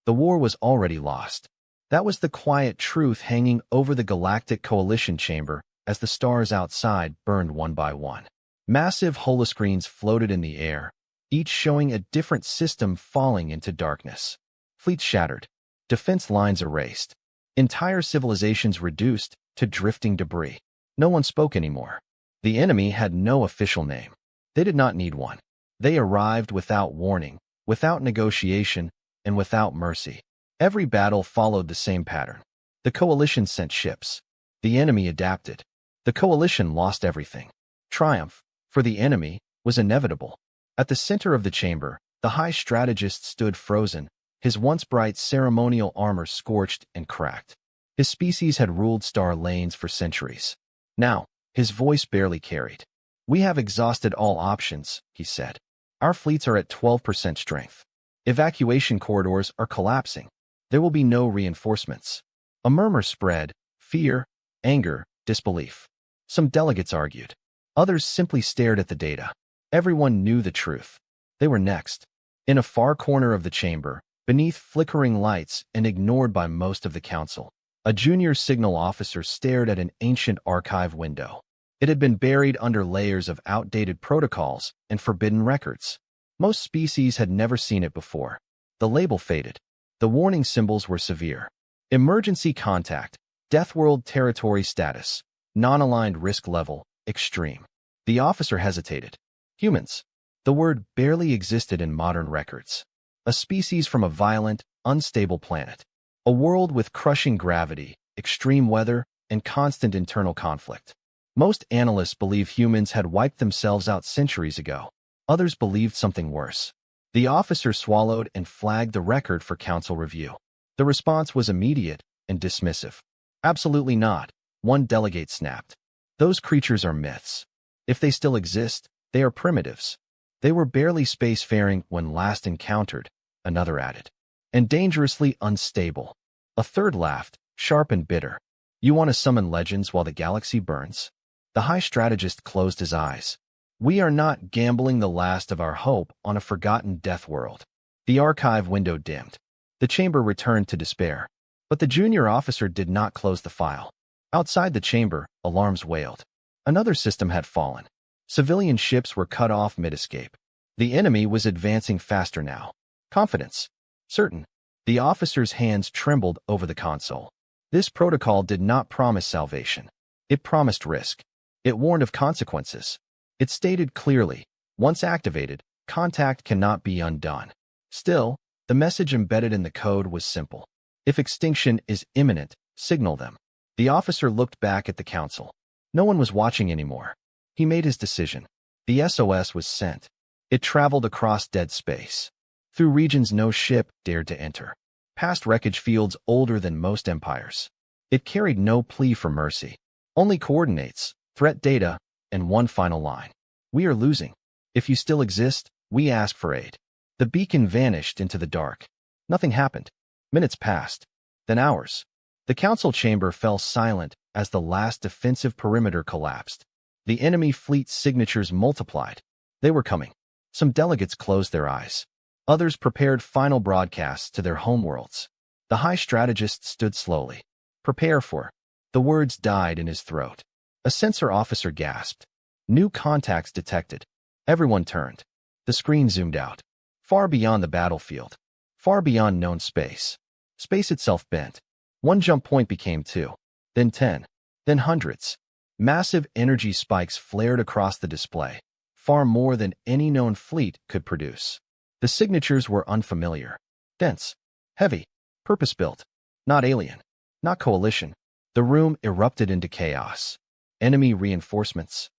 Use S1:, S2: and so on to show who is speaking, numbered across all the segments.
S1: The war was already lost. That was the quiet truth hanging over the Galactic Coalition chamber as the stars outside burned one by one. Massive holoscreens floated in the air, each showing a different system falling into darkness. Fleets shattered, defense lines erased, entire civilizations reduced to drifting debris. No one spoke anymore. The enemy had no official name. They did not need one. They arrived without warning, without negotiation, and without mercy. Every battle followed the same pattern. The coalition sent ships. The enemy adapted. The coalition lost everything. Triumph, for the enemy, was inevitable. At the center of the chamber, the High Strategist stood frozen, his once bright ceremonial armor scorched and cracked. His species had ruled star lanes for centuries. Now, his voice barely carried. "We have exhausted all options," he said. "Our fleets are at 12% strength. Evacuation corridors are collapsing. There will be no reinforcements." A murmur spread: fear, anger, disbelief. Some delegates argued. Others simply stared at the data. Everyone knew the truth. They were next. In a far corner of the chamber, beneath flickering lights and ignored by most of the council, a junior signal officer stared at an ancient archive window. It had been buried under layers of outdated protocols and forbidden records. Most species had never seen it before. The label faded. The warning symbols were severe. Emergency contact, Deathworld territory status, non-aligned risk level, extreme. The officer hesitated. Humans. The word barely existed in modern records. A species from a violent, unstable planet. A world with crushing gravity, extreme weather, and constant internal conflict. Most analysts believe humans had wiped themselves out centuries ago. Others believed something worse. The officer swallowed and flagged the record for council review. The response was immediate and dismissive. "Absolutely not," one delegate snapped. "Those creatures are myths. If they still exist, they are primitives. They were barely spacefaring when last encountered," another added. "And dangerously unstable." A third laughed, sharp and bitter. "You want to summon legends while the galaxy burns?" The High Strategist closed his eyes. "We are not gambling the last of our hope on a forgotten death world." The archive window dimmed. The chamber returned to despair. But the junior officer did not close the file. Outside the chamber, alarms wailed. Another system had fallen. Civilian ships were cut off mid-escape. The enemy was advancing faster now. Confidence. Certain. The officer's hands trembled over the console. This protocol did not promise salvation. It promised risk. It warned of consequences. It stated clearly, once activated, contact cannot be undone. Still, the message embedded in the code was simple. If extinction is imminent, signal them. The officer looked back at the council. No one was watching anymore. He made his decision. The SOS was sent. It traveled across dead space, through regions no ship dared to enter, past wreckage fields older than most empires. It carried no plea for mercy, only coordinates, threat data, and one final line. "We are losing. If you still exist, we ask for aid." The beacon vanished into the dark. Nothing happened. Minutes passed, then hours. The council chamber fell silent as the last defensive perimeter collapsed. The enemy fleet's signatures multiplied. They were coming. Some delegates closed their eyes. Others prepared final broadcasts to their homeworlds. The High Strategist stood slowly. "Prepare for." The words died in his throat. A sensor officer gasped. New contacts detected. Everyone turned. The screen zoomed out. Far beyond the battlefield. Far beyond known space. Space itself bent. One jump point became 2. Then 10. Then hundreds. Massive energy spikes flared across the display. Far more than any known fleet could produce. The signatures were unfamiliar. Dense. Heavy. Purpose-built. Not alien. Not coalition. The room erupted into chaos. Enemy reinforcements?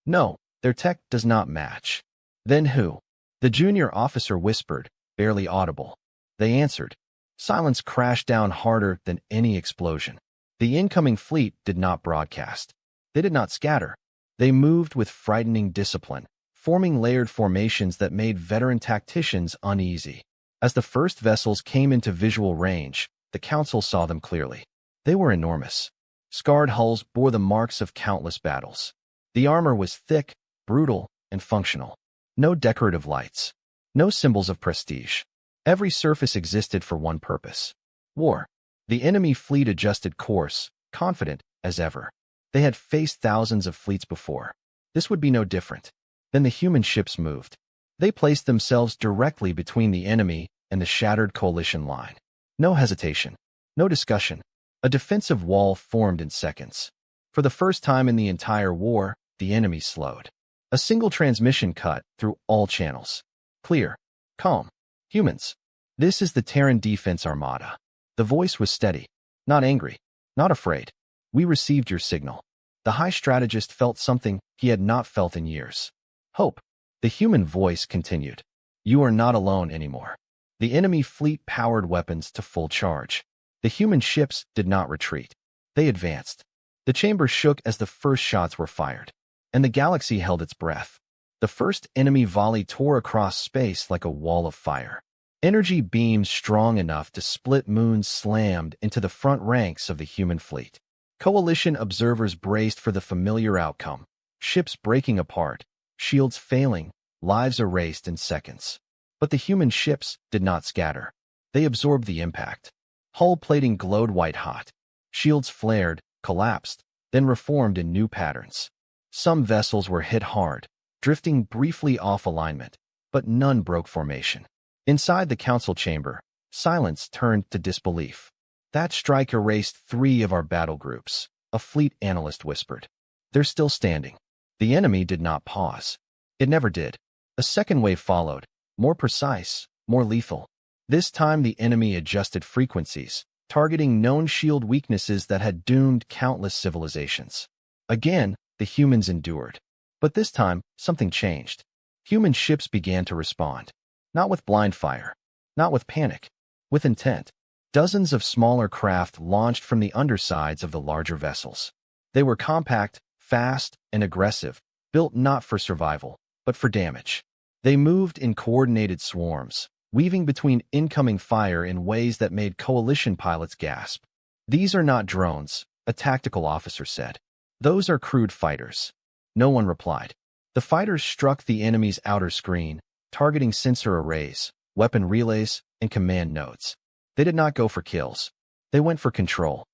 S1: No, their tech does not match. Then who? The junior officer whispered, barely audible. They answered. Silence crashed down harder than any explosion. The incoming fleet did not broadcast. They did not scatter. They moved with frightening discipline, forming layered formations that made veteran tacticians uneasy. As the first vessels came into visual range, the council saw them clearly. They were enormous. Scarred hulls bore the marks of countless battles. The armor was thick, brutal, and functional. No decorative lights. No symbols of prestige. Every surface existed for one purpose: war. The enemy fleet adjusted course, confident as ever. They had faced thousands of fleets before. This would be no different. Then the human ships moved. They placed themselves directly between the enemy and the shattered coalition line. No hesitation. No discussion. A defensive wall formed in seconds. For the first time in the entire war, the enemy slowed. A single transmission cut through all channels. Clear. Calm. Humans. This is the Terran Defense Armada. The voice was steady. Not angry. Not afraid. We received your signal. The High Strategist felt something he had not felt in years. Hope. The human voice continued. You are not alone anymore. The enemy fleet powered weapons to full charge. The human ships did not retreat. They advanced. The chamber shook as the first shots were fired, and the galaxy held its breath. The first enemy volley tore across space like a wall of fire. Energy beams strong enough to split moons slammed into the front ranks of the human fleet. Coalition observers braced for the familiar outcome. Ships breaking apart, shields failing, lives erased in seconds. But the human ships did not scatter. They absorbed the impact. Hull plating glowed white-hot. Shields flared, collapsed, then reformed in new patterns. Some vessels were hit hard, drifting briefly off alignment, but none broke formation. Inside the council chamber, silence turned to disbelief. That strike erased 3 of our battle groups, a fleet analyst whispered. They're still standing. The enemy did not pause. It never did. A second wave followed, more precise, more lethal. This time the enemy adjusted frequencies, targeting known shield weaknesses that had doomed countless civilizations. Again, the humans endured. But this time, something changed. Human ships began to respond. Not with blind fire. Not with panic. With intent. Dozens of smaller craft launched from the undersides of the larger vessels. They were compact, fast, and aggressive, built not for survival, but for damage. They moved in coordinated swarms, weaving between incoming fire in ways that made coalition pilots gasp. These are not drones, a tactical officer said. Those are crewed fighters. No one replied. The fighters struck the enemy's outer screen, targeting sensor arrays, weapon relays, and command nodes. They did not go for kills. They went for control.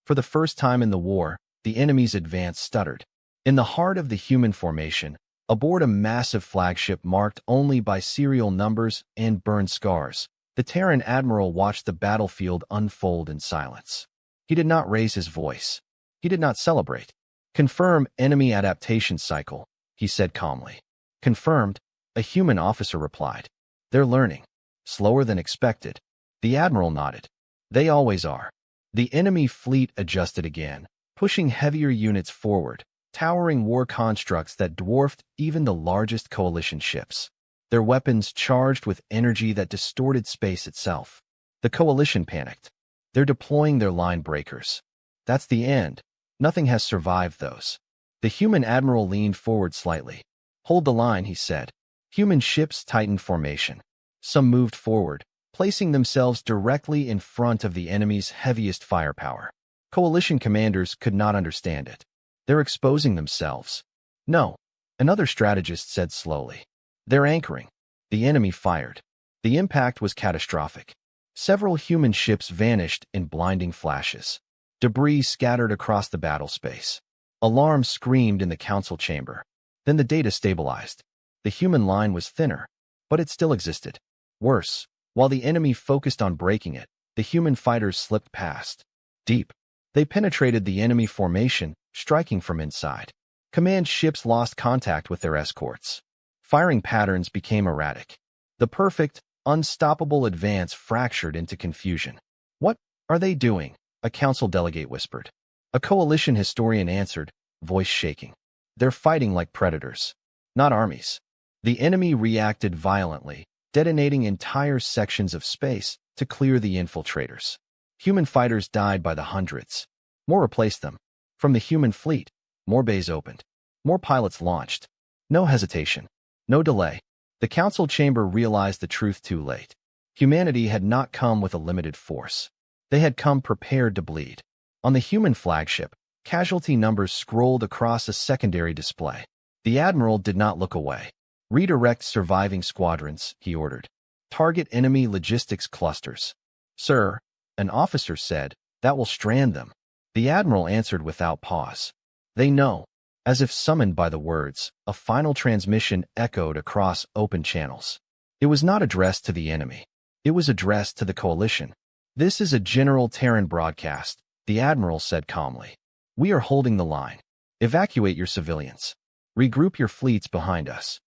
S1: For the first time in the war, the enemy's advance stuttered. In the heart of the human formation, aboard a massive flagship marked only by serial numbers and burned scars, the Terran admiral watched the battlefield unfold in silence. He did not raise his voice. He did not celebrate. Confirm enemy adaptation cycle, he said calmly. Confirmed, a human officer replied. They're learning. Slower than expected. The admiral nodded. They always are. The enemy fleet adjusted again, pushing heavier units forward, towering war constructs that dwarfed even the largest coalition ships. Their weapons charged with energy that distorted space itself. The coalition panicked. They're deploying their line breakers. That's the end. Nothing has survived those. The human admiral leaned forward slightly. Hold the line, he said. Human ships tightened formation. Some moved forward, placing themselves directly in front of the enemy's heaviest firepower. Coalition commanders could not understand it. They're exposing themselves. No, another strategist said slowly. They're anchoring. The enemy fired. The impact was catastrophic. Several human ships vanished in blinding flashes. Debris scattered across the battle space. Alarm screamed in the council chamber. Then the data stabilized. The human line was thinner, but it still existed. Worse, while the enemy focused on breaking it, the human fighters slipped past. Deep. They penetrated the enemy formation, striking from inside. Command ships lost contact with their escorts. Firing patterns became erratic. The perfect, unstoppable advance fractured into confusion. What are they doing? A council delegate whispered. A coalition historian answered, voice shaking. They're fighting like predators, not armies. The enemy reacted violently, detonating entire sections of space to clear the infiltrators. Human fighters died by the hundreds. More replaced them. From the human fleet, more bays opened. More pilots launched. No hesitation. No delay. The council chamber realized the truth too late. Humanity had not come with a limited force. They had come prepared to bleed. On the human flagship, casualty numbers scrolled across a secondary display. The admiral did not look away. Redirect surviving squadrons, he ordered. Target enemy logistics clusters. Sir, an officer said, that will strand them. The admiral answered without pause. They know. As if summoned by the words, a final transmission echoed across open channels. It was not addressed to the enemy. It was addressed to the coalition. This is a General Terran broadcast, the admiral said calmly. We are holding the line. Evacuate your civilians. Regroup your fleets behind us.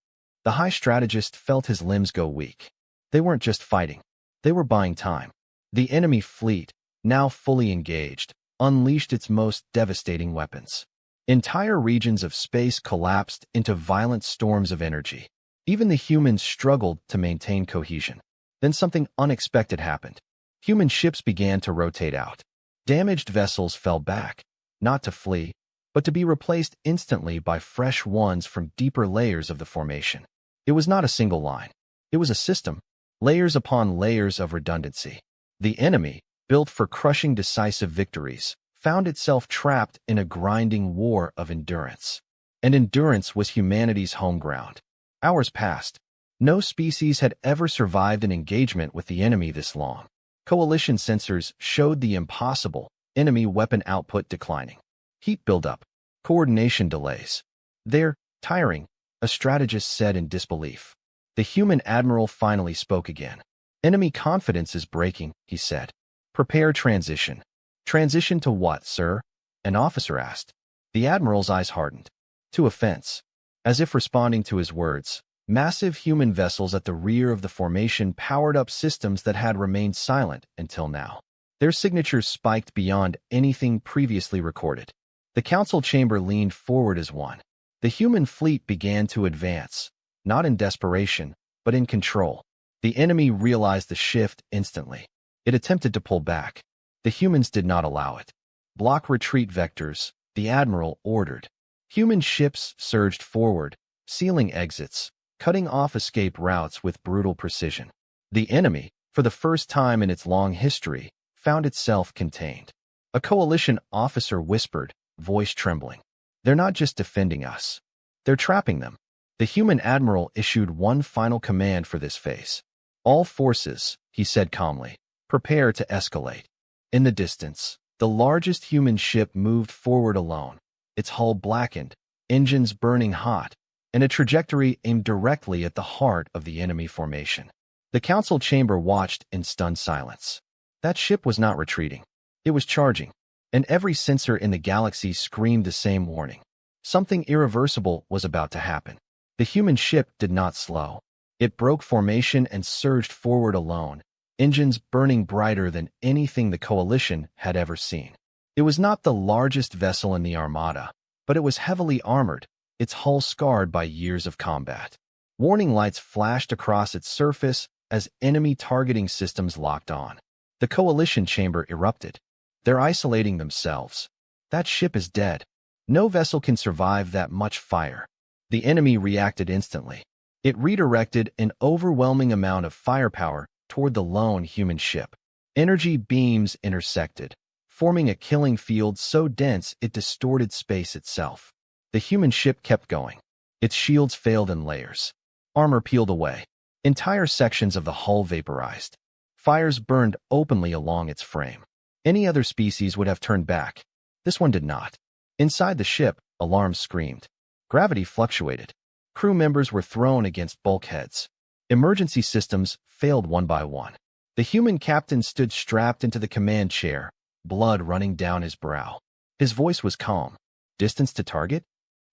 S1: The high strategist felt his limbs go weak. They weren't just fighting. They were buying time. The enemy fleet, now fully engaged, unleashed its most devastating weapons. Entire regions of space collapsed into violent storms of energy. Even the humans struggled to maintain cohesion. Then something unexpected happened. Human ships began to rotate out. Damaged vessels fell back, not to flee, but to be replaced instantly by fresh ones from deeper layers of the formation. It was not a single line. It was a system, layers upon layers of redundancy. The enemy, built for crushing decisive victories, found itself trapped in a grinding war of endurance. And endurance was humanity's home ground. Hours passed. No species had ever survived an engagement with the enemy this long. Coalition sensors showed the impossible, enemy weapon output declining. Heat buildup. Coordination delays. They're tiring, a strategist said in disbelief. The human admiral finally spoke again. Enemy confidence is breaking, he said. Prepare transition. Transition to what, sir? An officer asked. The admiral's eyes hardened. To offense. As if responding to his words, massive human vessels at the rear of the formation powered up systems that had remained silent until now. Their signatures spiked beyond anything previously recorded. The council chamber leaned forward as one. The human fleet began to advance, not in desperation, but in control. The enemy realized the shift instantly. It attempted to pull back. The humans did not allow it. Block retreat vectors, the admiral ordered. Human ships surged forward, sealing exits, cutting off escape routes with brutal precision. The enemy, for the first time in its long history, found itself contained. A coalition officer whispered, voice trembling. They're not just defending us. They're trapping them. The human admiral issued one final command for this phase. All forces, he said calmly, prepare to escalate. In the distance, the largest human ship moved forward alone, its hull blackened, engines burning hot, and a trajectory aimed directly at the heart of the enemy formation. The council chamber watched in stunned silence. That ship was not retreating. It was charging, and every sensor in the galaxy screamed the same warning. Something irreversible was about to happen. The human ship did not slow. It broke formation and surged forward alone, engines burning brighter than anything the coalition had ever seen. It was not the largest vessel in the armada, but it was heavily armored, its hull scarred by years of combat. Warning lights flashed across its surface as enemy targeting systems locked on. The coalition chamber erupted. They're isolating themselves. That ship is dead. No vessel can survive that much fire. The enemy reacted instantly. It redirected an overwhelming amount of firepower toward the lone human ship. Energy beams intersected, forming a killing field so dense it distorted space itself. The human ship kept going. Its shields failed in layers. Armor peeled away. Entire sections of the hull vaporized. Fires burned openly along its frame. Any other species would have turned back. This one did not. Inside the ship, alarms screamed. Gravity fluctuated. Crew members were thrown against bulkheads. Emergency systems failed one by one. The human captain stood strapped into the command chair, blood running down his brow. His voice was calm. Distance to target?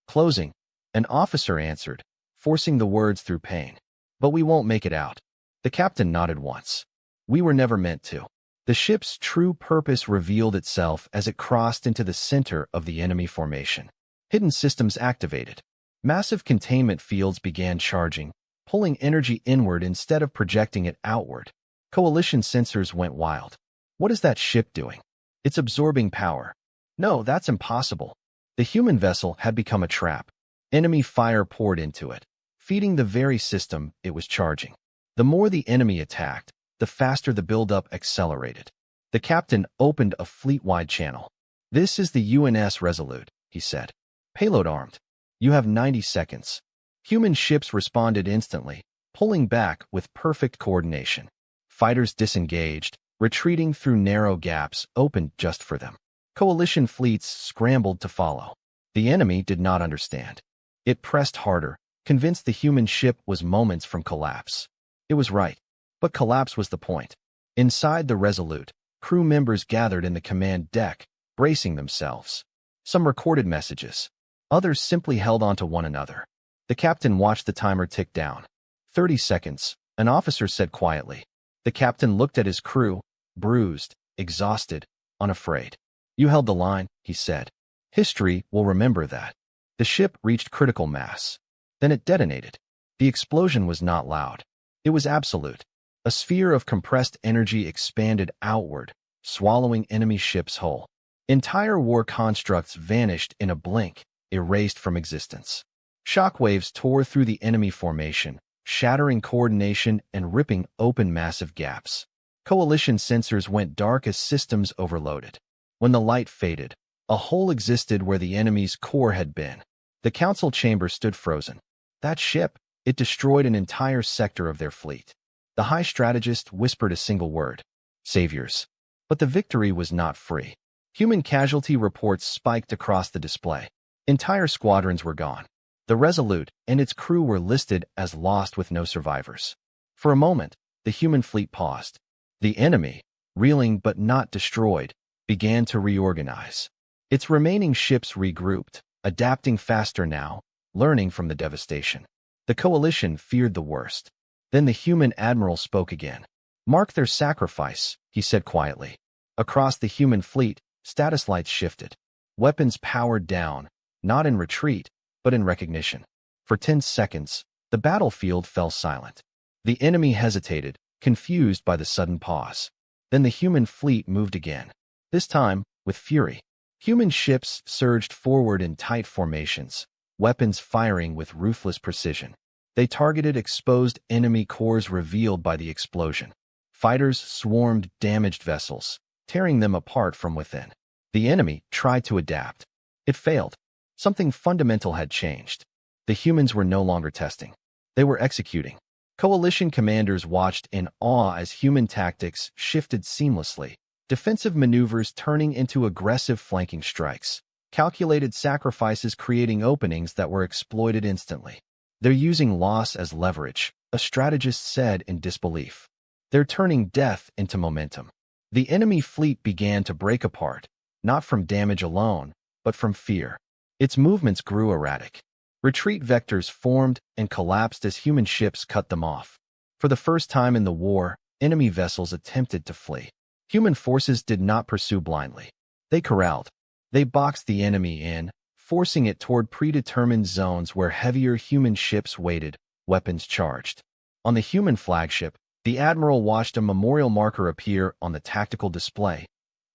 S1: Closing. An officer answered, forcing the words through pain. But we won't make it out. The captain nodded once. We were never meant to. The ship's true purpose revealed itself as it crossed into the center of the enemy formation. Hidden systems activated. Massive containment fields began charging, pulling energy inward instead of projecting it outward. Coalition sensors went wild. What is that ship doing? It's absorbing power. No, that's impossible. The human vessel had become a trap. Enemy fire poured into it, feeding the very system it was charging. The more the enemy attacked, the faster the buildup accelerated. The captain opened a fleet-wide channel. This is the UNS Resolute, he said. Payload armed. You have 90 seconds. Human ships responded instantly, pulling back with perfect coordination. Fighters disengaged, retreating through narrow gaps opened just for them. Coalition fleets scrambled to follow. The enemy did not understand. It pressed harder, convinced the human ship was moments from collapse. It was right, but collapse was the point. Inside the Resolute, crew members gathered in the command deck, bracing themselves. Some recorded messages. Others simply held on to one another. The captain watched the timer tick down. 30 seconds, an officer said quietly. The captain looked at his crew, bruised, exhausted, unafraid. You held the line, he said. History will remember that. The ship reached critical mass. Then it detonated. The explosion was not loud. It was absolute. A sphere of compressed energy expanded outward, swallowing enemy ships whole. Entire war constructs vanished in a blink, erased from existence. Shockwaves tore through the enemy formation, shattering coordination and ripping open massive gaps. Coalition sensors went dark as systems overloaded. When the light faded, a hole existed where the enemy's core had been. The council chamber stood frozen. That ship, it destroyed an entire sector of their fleet. The high strategist whispered a single word. Saviors. But the victory was not free. Human casualty reports spiked across the display. Entire squadrons were gone. The Resolute and its crew were listed as lost with no survivors. For a moment, the human fleet paused. The enemy, reeling but not destroyed, began to reorganize. Its remaining ships regrouped, adapting faster now, learning from the devastation. The coalition feared the worst. Then the human admiral spoke again. Mark their sacrifice, he said quietly. Across the human fleet, status lights shifted. Weapons powered down, not in retreat, but in recognition. For 10 seconds, the battlefield fell silent. The enemy hesitated, confused by the sudden pause. Then the human fleet moved again. This time, with fury. Human ships surged forward in tight formations, weapons firing with ruthless precision. They targeted exposed enemy cores revealed by the explosion. Fighters swarmed damaged vessels, tearing them apart from within. The enemy tried to adapt. It failed. Something fundamental had changed. The humans were no longer testing. They were executing. Coalition commanders watched in awe as human tactics shifted seamlessly, defensive maneuvers turning into aggressive flanking strikes, calculated sacrifices creating openings that were exploited instantly. They're using loss as leverage, a strategist said in disbelief. They're turning death into momentum. The enemy fleet began to break apart, not from damage alone, but from fear. Its movements grew erratic. Retreat vectors formed and collapsed as human ships cut them off. For the first time in the war, enemy vessels attempted to flee. Human forces did not pursue blindly. They corralled. They boxed the enemy in, forcing it toward predetermined zones where heavier human ships waited, weapons charged. On the human flagship, the admiral watched a memorial marker appear on the tactical display.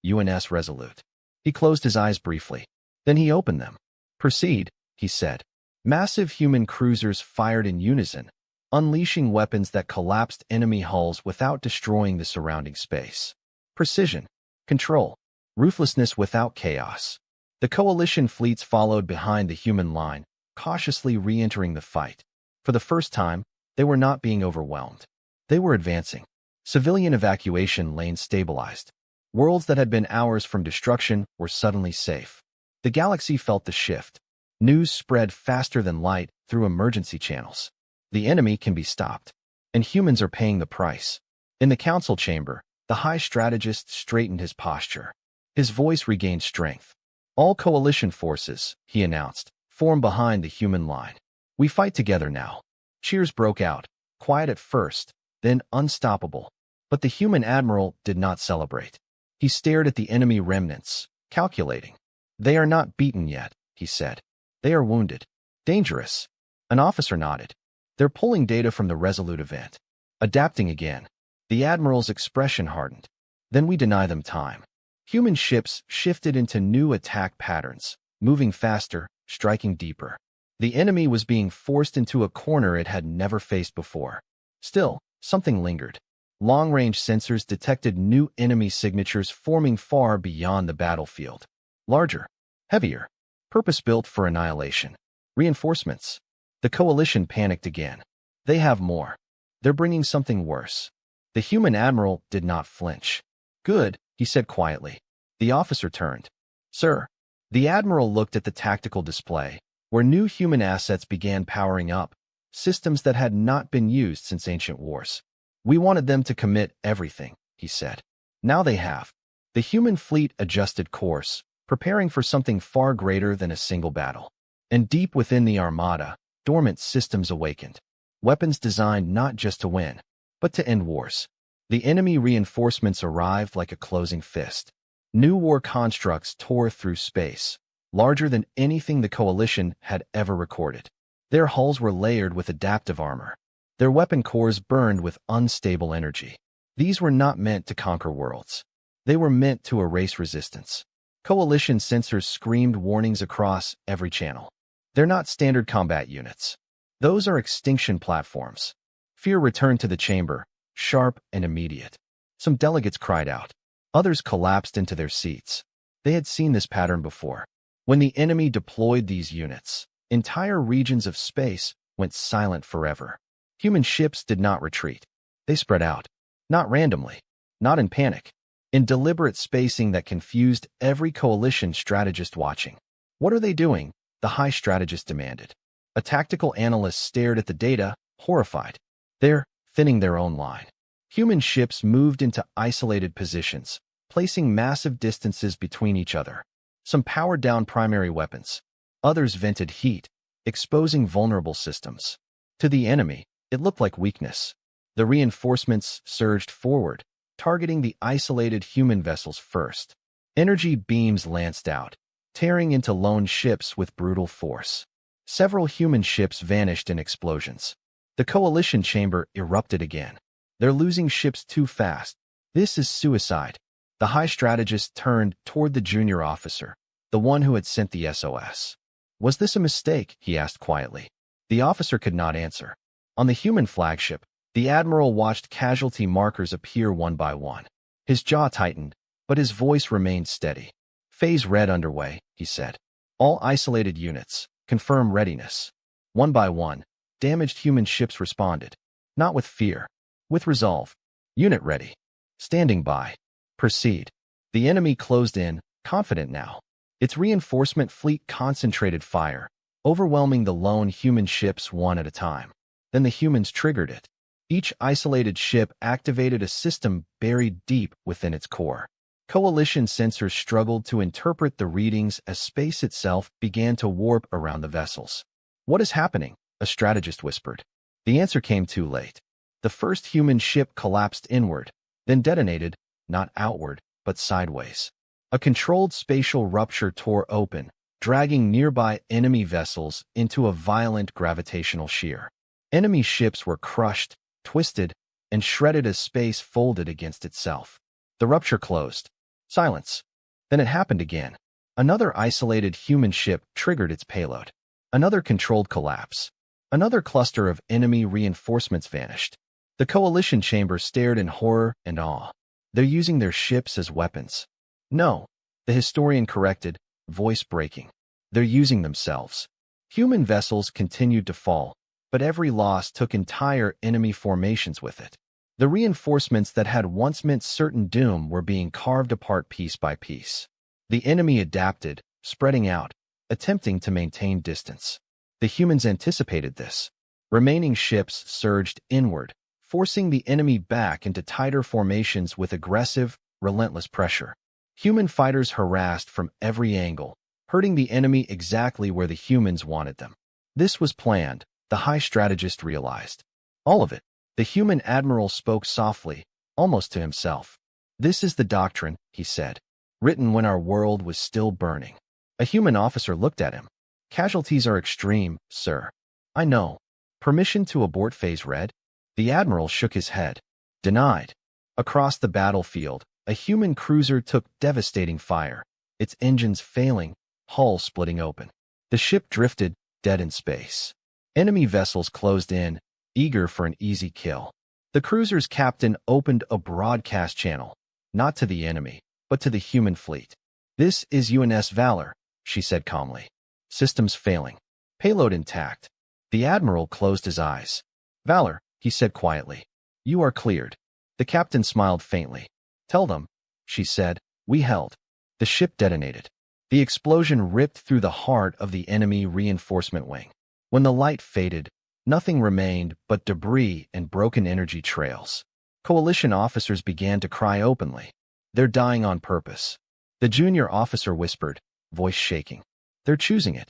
S1: UNS Resolute. He closed his eyes briefly. Then he opened them. Proceed, he said. Massive human cruisers fired in unison, unleashing weapons that collapsed enemy hulls without destroying the surrounding space. Precision, control, ruthlessness without chaos. The coalition fleets followed behind the human line, cautiously re-entering the fight. For the first time, they were not being overwhelmed. They were advancing. Civilian evacuation lanes stabilized. Worlds that had been hours from destruction were suddenly safe. The galaxy felt the shift. News spread faster than light through emergency channels. The enemy can be stopped, and humans are paying the price. In the council chamber, the high strategist straightened his posture. His voice regained strength. All coalition forces, he announced, form behind the human line. We fight together now. Cheers broke out, quiet at first, then unstoppable. But the human admiral did not celebrate. He stared at the enemy remnants, calculating. They are not beaten yet, he said. They are wounded. Dangerous. An officer nodded. They're pulling data from the Resolute event. Adapting again. The admiral's expression hardened. Then we deny them time. Human ships shifted into new attack patterns, moving faster, striking deeper. The enemy was being forced into a corner it had never faced before. Still, something lingered. Long-range sensors detected new enemy signatures forming far beyond the battlefield. Larger, heavier, purpose-built for annihilation. Reinforcements. The coalition panicked again. They have more. They're bringing something worse. The human admiral did not flinch. Good, he said quietly. The officer turned. Sir. The admiral looked at the tactical display, where new human assets began powering up, systems that had not been used since ancient wars. We wanted them to commit everything, he said. Now they have. The human fleet adjusted course, preparing for something far greater than a single battle. And deep within the armada, dormant systems awakened. Weapons designed not just to win, but to end wars. The enemy reinforcements arrived like a closing fist. New war constructs tore through space, larger than anything the Coalition had ever recorded. Their hulls were layered with adaptive armor. Their weapon cores burned with unstable energy. These were not meant to conquer worlds. They were meant to erase resistance. Coalition sensors screamed warnings across every channel. They're not standard combat units. Those are extinction platforms. Fear returned to the chamber, sharp and immediate. Some delegates cried out. Others collapsed into their seats. They had seen this pattern before. When the enemy deployed these units, entire regions of space went silent forever. Human ships did not retreat. They spread out. Not randomly. Not in panic. In deliberate spacing that confused every Coalition strategist watching. What are they doing? The High Strategist demanded. A tactical analyst stared at the data, horrified. They're thinning their own line. Human ships moved into isolated positions, placing massive distances between each other. Some powered down primary weapons. Others vented heat, exposing vulnerable systems. To the enemy, it looked like weakness. The reinforcements surged forward, targeting the isolated human vessels first. Energy beams lanced out, tearing into lone ships with brutal force. Several human ships vanished in explosions. The Coalition chamber erupted again. They're losing ships too fast. This is suicide. The High Strategist turned toward the junior officer, the one who had sent the SOS. Was this a mistake? He asked quietly. The officer could not answer. On the human flagship, the admiral watched casualty markers appear one by one. His jaw tightened, but his voice remained steady. Phase red underway, he said. All isolated units, confirm readiness. One by one, damaged human ships responded. Not with fear. With resolve. Unit ready. Standing by. Proceed. The enemy closed in, confident now. Its reinforcement fleet concentrated fire, overwhelming the lone human ships one at a time. Then the humans triggered it. Each isolated ship activated a system buried deep within its core. Coalition sensors struggled to interpret the readings as space itself began to warp around the vessels. What is happening? A strategist whispered. The answer came too late. The first human ship collapsed inward, then detonated, not outward, but sideways. A controlled spatial rupture tore open, dragging nearby enemy vessels into a violent gravitational shear. Enemy ships were crushed, twisted, and shredded as space folded against itself. The rupture closed. Silence. Then it happened again. Another isolated human ship triggered its payload. Another controlled collapse. Another cluster of enemy reinforcements vanished. The Coalition chamber stared in horror and awe. They're using their ships as weapons. No, the historian corrected, voice breaking. They're using themselves. Human vessels continued to fall, but every loss took entire enemy formations with it. The reinforcements that had once meant certain doom were being carved apart piece by piece. The enemy adapted, spreading out, attempting to maintain distance. The humans anticipated this. Remaining ships surged inward, forcing the enemy back into tighter formations with aggressive, relentless pressure. Human fighters harassed from every angle, hurting the enemy exactly where the humans wanted them. This was planned, the High Strategist realized. All of it. The human admiral spoke softly, almost to himself. This is the doctrine, he said, written when our world was still burning. A human officer looked at him. Casualties are extreme, sir. I know. Permission to abort phase red? The admiral shook his head. Denied. Across the battlefield, a human cruiser took devastating fire, its engines failing, hull splitting open. The ship drifted, dead in space. Enemy vessels closed in, eager for an easy kill. The cruiser's captain opened a broadcast channel, not to the enemy, but to the human fleet. This is UNS Valor, she said calmly. Systems failing. Payload intact. The admiral closed his eyes. Valor, he said quietly. You are cleared. The captain smiled faintly. Tell them, she said. We held. The ship detonated. The explosion ripped through the heart of the enemy reinforcement wing. When the light faded, nothing remained but debris and broken energy trails. Coalition officers began to cry openly. They're dying on purpose. The junior officer whispered, voice shaking. They're choosing it.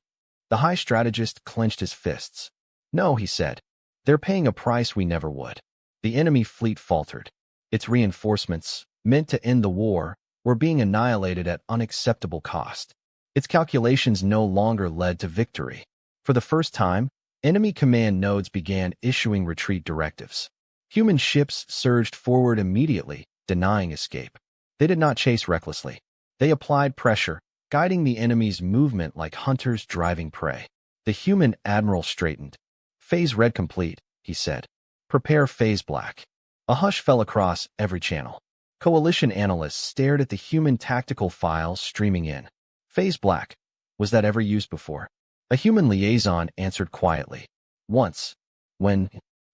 S1: The high strategist clenched his fists. No, he said. They're paying a price we never would. The enemy fleet faltered. Its reinforcements, meant to end the war, were being annihilated at unacceptable cost. Its calculations no longer led to victory. For the first time, enemy command nodes began issuing retreat directives. Human ships surged forward immediately, denying escape. They did not chase recklessly. They applied pressure, guiding the enemy's movement like hunters driving prey. The human admiral straightened. Phase red complete, he said. Prepare phase black. A hush fell across every channel. Coalition analysts stared at the human tactical files streaming in. Phase black. Was that ever used before? A human liaison answered quietly. Once. When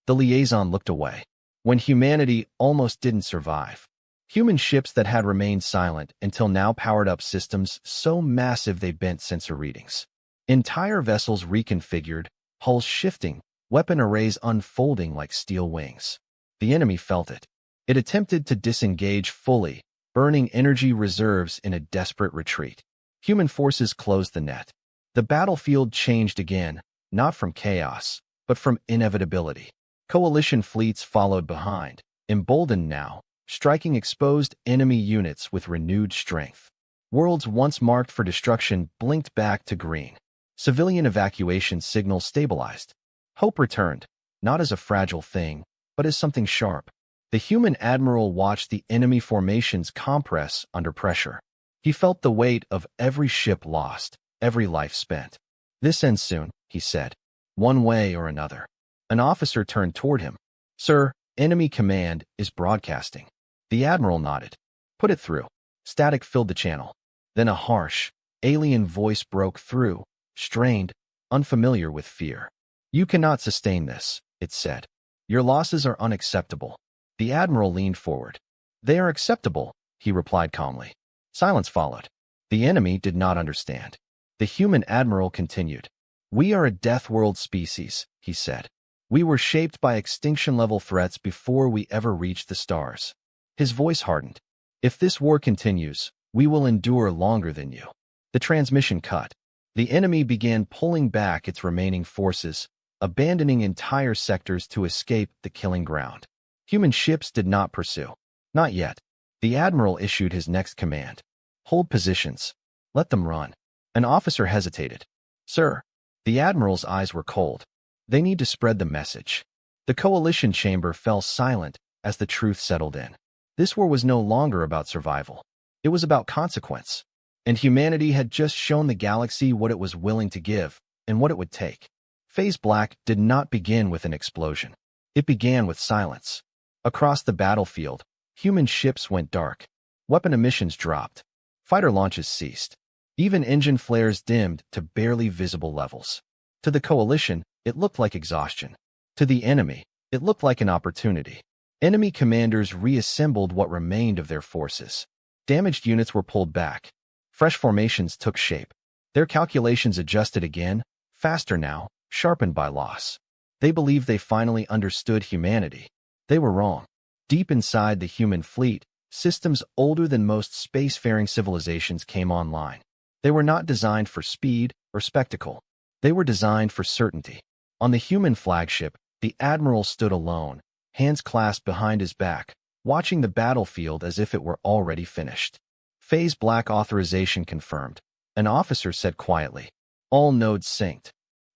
S1: the liaison looked away. When humanity almost didn't survive. Human ships that had remained silent until now powered up systems so massive they bent sensor readings. Entire vessels reconfigured, hulls shifting, weapon arrays unfolding like steel wings. The enemy felt it. It attempted to disengage fully, burning energy reserves in a desperate retreat. Human forces closed the net. The battlefield changed again, not from chaos, but from inevitability. Coalition fleets followed behind, emboldened now, striking exposed enemy units with renewed strength. Worlds once marked for destruction blinked back to green. Civilian evacuation signals stabilized. Hope returned, not as a fragile thing, but as something sharp. The human admiral watched the enemy formations compress under pressure. He felt the weight of every ship lost, every life spent. This ends soon, he said. One way or another. An officer turned toward him. Sir, enemy command is broadcasting. The admiral nodded. Put it through. Static filled the channel. Then a harsh, alien voice broke through, strained, unfamiliar with fear. You cannot sustain this, it said. Your losses are unacceptable. The admiral leaned forward. They are acceptable, he replied calmly. Silence followed. The enemy did not understand. The human admiral continued. We are a Deathworld species, he said. We were shaped by extinction-level threats before we ever reached the stars. His voice hardened. If this war continues, we will endure longer than you. The transmission cut. The enemy began pulling back its remaining forces, abandoning entire sectors to escape the killing ground. Human ships did not pursue. Not yet. The admiral issued his next command. Hold positions. Let them run. An officer hesitated. Sir. The admiral's eyes were cold. They need to spread the message. The coalition chamber fell silent as the truth settled in. This war was no longer about survival. It was about consequence. And humanity had just shown the galaxy what it was willing to give and what it would take. Phase Black did not begin with an explosion. It began with silence. Across the battlefield, human ships went dark. Weapon emissions dropped. Fighter launches ceased. Even engine flares dimmed to barely visible levels. To the coalition, it looked like exhaustion. To the enemy, it looked like an opportunity. Enemy commanders reassembled what remained of their forces. Damaged units were pulled back. Fresh formations took shape. Their calculations adjusted again, faster now, sharpened by loss. They believed they finally understood humanity. They were wrong. Deep inside the human fleet, systems older than most spacefaring civilizations came online. They were not designed for speed or spectacle. They were designed for certainty. On the human flagship, the admiral stood alone, hands clasped behind his back, watching the battlefield as if it were already finished. Phase Black authorization confirmed. An officer said quietly. All nodes synced.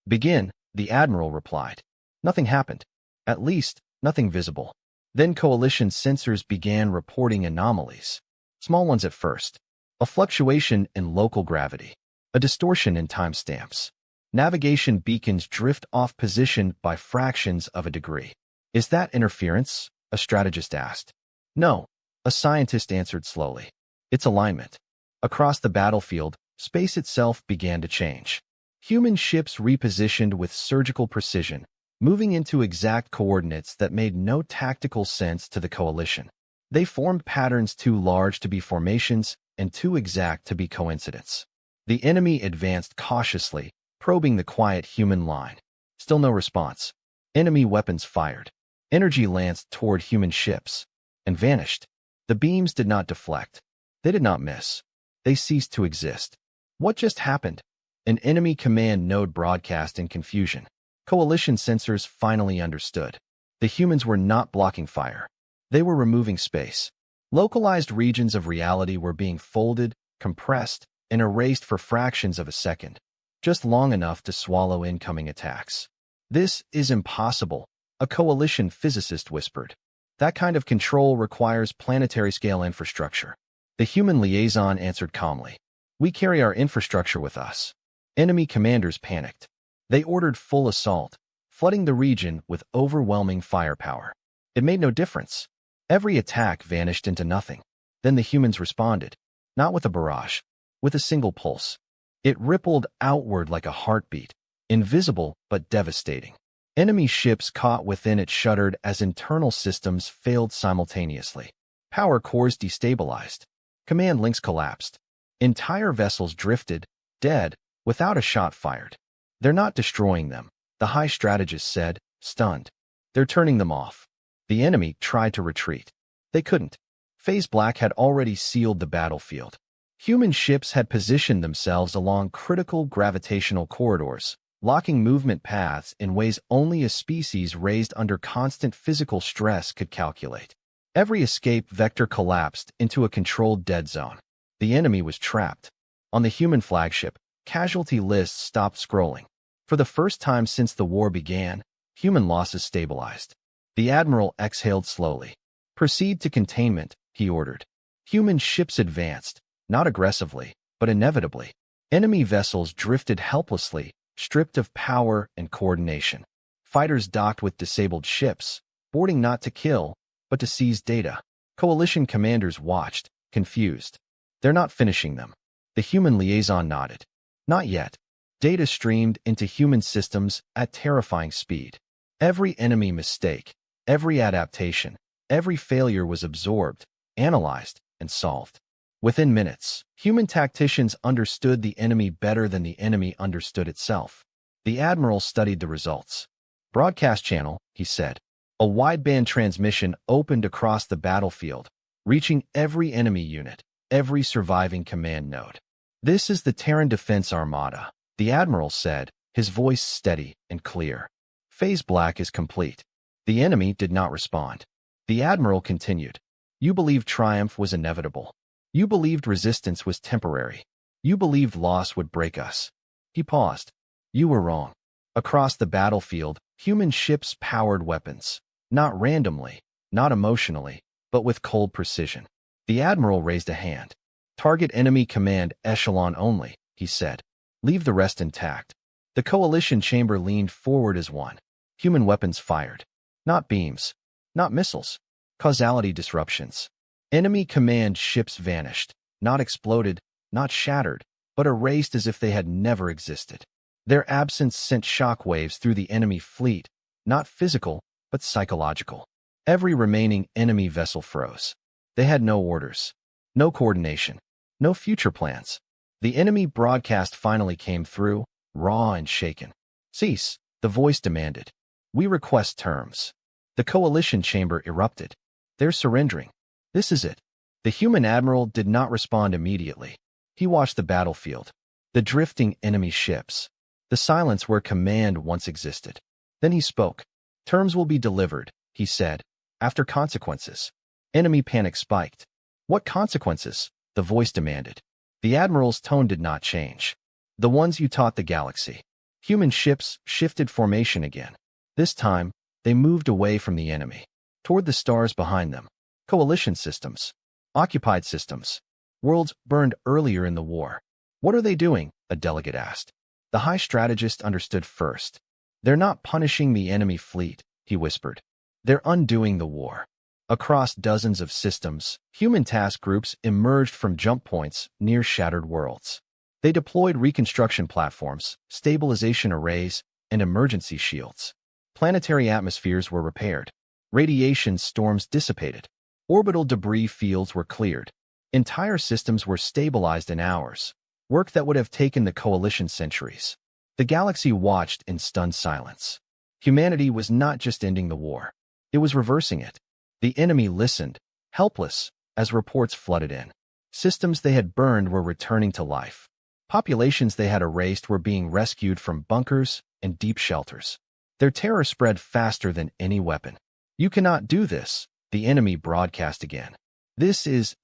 S1: Begin, the admiral replied. Nothing happened. At least, nothing visible. Then coalition sensors began reporting anomalies. Small ones at first. A fluctuation in local gravity. A distortion in timestamps. Navigation beacons drift off position by fractions of a degree. Is that interference? A strategist asked. No, a scientist answered slowly. It's alignment. Across the battlefield, space itself began to change. Human ships repositioned with surgical precision, moving into exact coordinates that made no tactical sense to the coalition. They formed patterns too large to be formations and too exact to be coincidence. The enemy advanced cautiously, probing the quiet human line. Still no response. Enemy weapons fired. Energy lanced toward human ships and vanished. The beams did not deflect. They did not miss. They ceased to exist. What just happened? An enemy command node broadcast in confusion. Coalition sensors finally understood. The humans were not blocking fire. They were removing space. Localized regions of reality were being folded, compressed, and erased for fractions of a second, just long enough to swallow incoming attacks. This is impossible, a coalition physicist whispered. That kind of control requires planetary-scale infrastructure. The human liaison answered calmly. We carry our infrastructure with us. Enemy commanders panicked. They ordered full assault, flooding the region with overwhelming firepower. It made no difference. Every attack vanished into nothing. Then the humans responded, not with a barrage, with a single pulse. It rippled outward like a heartbeat, invisible but devastating. Enemy ships caught within it shuddered as internal systems failed simultaneously. Power cores destabilized. Command links collapsed. Entire vessels drifted, dead, without a shot fired. They're not destroying them, the high strategist said, stunned. They're turning them off. The enemy tried to retreat. They couldn't. Phase Black had already sealed the battlefield. Human ships had positioned themselves along critical gravitational corridors, locking movement paths in ways only a species raised under constant physical stress could calculate. Every escape vector collapsed into a controlled dead zone. The enemy was trapped. On the human flagship, casualty lists stopped scrolling. For the first time since the war began, human losses stabilized. The admiral exhaled slowly. Proceed to containment, he ordered. Human ships advanced, not aggressively, but inevitably. Enemy vessels drifted helplessly, stripped of power and coordination. Fighters docked with disabled ships, boarding not to kill, but to seize data. Coalition commanders watched, confused. They're not finishing them. The human liaison nodded. Not yet. Data streamed into human systems at terrifying speed. Every enemy mistake, every adaptation, every failure was absorbed, analyzed, and solved. Within minutes, human tacticians understood the enemy better than the enemy understood itself. The admiral studied the results. Broadcast channel, he said. A wideband transmission opened across the battlefield, reaching every enemy unit, every surviving command node. This is the Terran Defense Armada, the admiral said, his voice steady and clear. Phase Black is complete. The enemy did not respond. The admiral continued. You believed triumph was inevitable. You believed resistance was temporary. You believed loss would break us. He paused. You were wrong. Across the battlefield, human ships powered weapons. Not randomly, not emotionally, but with cold precision. The admiral raised a hand. Target enemy command echelon only, he said. Leave the rest intact. The coalition chamber leaned forward as one. Human weapons fired. Not beams. Not missiles. Causality disruptions. Enemy command ships vanished. Not exploded, not shattered, but erased as if they had never existed. Their absence sent shockwaves through the enemy fleet, not physical, but psychological. Every remaining enemy vessel froze. They had no orders, no coordination, no future plans. The enemy broadcast finally came through, raw and shaken. Cease, the voice demanded. We request terms. The coalition chamber erupted. They're surrendering. This is it. The human admiral did not respond immediately. He watched the battlefield, the drifting enemy ships, the silence where command once existed. Then he spoke. Terms will be delivered, he said, after consequences. Enemy panic spiked. What consequences? The voice demanded. The admiral's tone did not change. The ones you taught the galaxy. Human ships shifted formation again. This time, they moved away from the enemy, toward the stars behind them. Coalition systems. Occupied systems. Worlds burned earlier in the war. What are they doing? A delegate asked. The high strategist understood first. They're not punishing the enemy fleet, he whispered. They're undoing the war. Across dozens of systems, human task groups emerged from jump points near shattered worlds. They deployed reconstruction platforms, stabilization arrays, and emergency shields. Planetary atmospheres were repaired. Radiation storms dissipated. Orbital debris fields were cleared. Entire systems were stabilized in hours, work that would have taken the Coalition centuries. The galaxy watched in stunned silence. Humanity was not just ending the war. It was reversing it. The enemy listened, helpless, as reports flooded in. Systems they had burned were returning to life. Populations they had erased were being rescued from bunkers and deep shelters. Their terror spread faster than any weapon. "You cannot do this," the enemy broadcast again. This is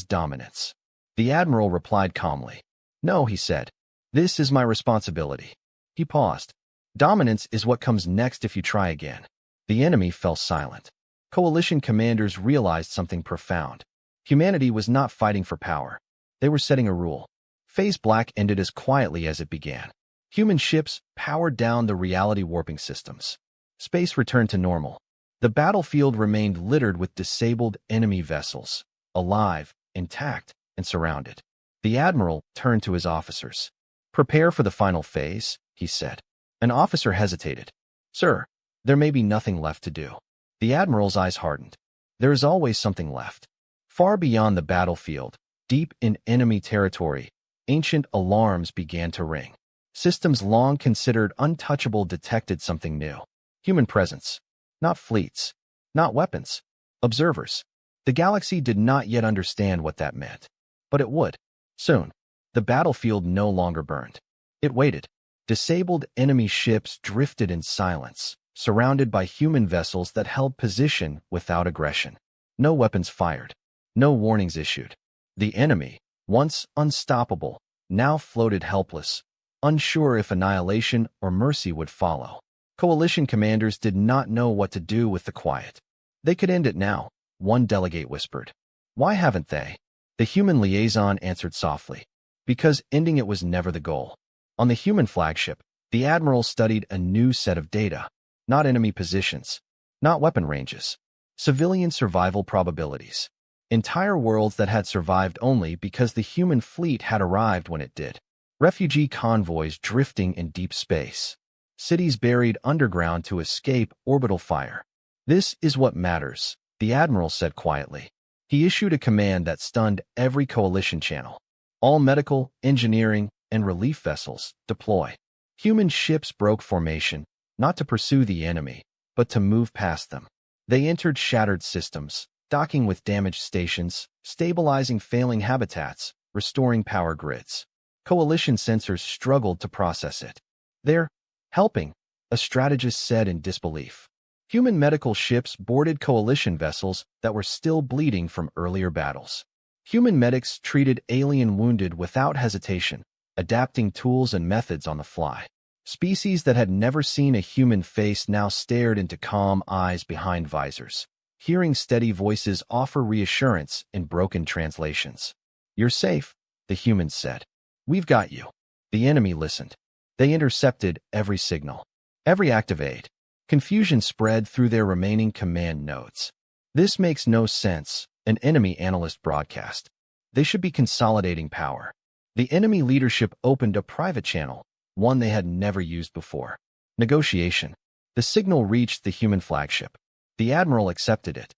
S1: dominance." The admiral replied calmly. "No," he said. "This is my responsibility." He paused. "Dominance is what comes next if you try again." The enemy fell silent. Coalition commanders realized something profound. Humanity was not fighting for power. They were setting a rule. Phase Black ended as quietly as it began. Human ships powered down the reality warping systems. Space returned to normal. The battlefield remained littered with disabled enemy vessels, alive, intact, and surrounded. The admiral turned to his officers. "Prepare for the final phase," he said. An officer hesitated. "Sir, there may be nothing left to do." The admiral's eyes hardened. "There is always something left." Far beyond the battlefield, deep in enemy territory, ancient alarms began to ring. Systems long considered untouchable detected something new. Human presence. Not fleets. Not weapons. Observers. The galaxy did not yet understand what that meant. But it would. Soon. The battlefield no longer burned. It waited. Disabled enemy ships drifted in silence, surrounded by human vessels that held position without aggression. No weapons fired. No warnings issued. The enemy, once unstoppable, now floated helpless, unsure if annihilation or mercy would follow. Coalition commanders did not know what to do with the quiet. "They could end it now," one delegate whispered. "Why haven't they?" The human liaison answered softly. "Because ending it was never the goal." On the human flagship, the admiral studied a new set of data. Not enemy positions. Not weapon ranges. Civilian survival probabilities. Entire worlds that had survived only because the human fleet had arrived when it did. Refugee convoys drifting in deep space. Cities buried underground to escape orbital fire. "This is what matters," the admiral said quietly. He issued a command that stunned every coalition channel. "All medical, engineering, and relief vessels, deploy." Human ships broke formation, not to pursue the enemy, but to move past them. They entered shattered systems, docking with damaged stations, stabilizing failing habitats, restoring power grids. Coalition sensors struggled to process it. "They're helping," a strategist said in disbelief. Human medical ships boarded coalition vessels that were still bleeding from earlier battles. Human medics treated alien wounded without hesitation, adapting tools and methods on the fly. Species that had never seen a human face now stared into calm eyes behind visors. Hearing steady voices offer reassurance in broken translations. "You're safe," the humans said. "We've got you." The enemy listened. They intercepted every signal, every active aid. Confusion spread through their remaining command nodes. "This makes no sense," an enemy analyst broadcast. "They should be consolidating power." The enemy leadership opened a private channel, one they had never used before. Negotiation. The signal reached the human flagship. The admiral accepted it.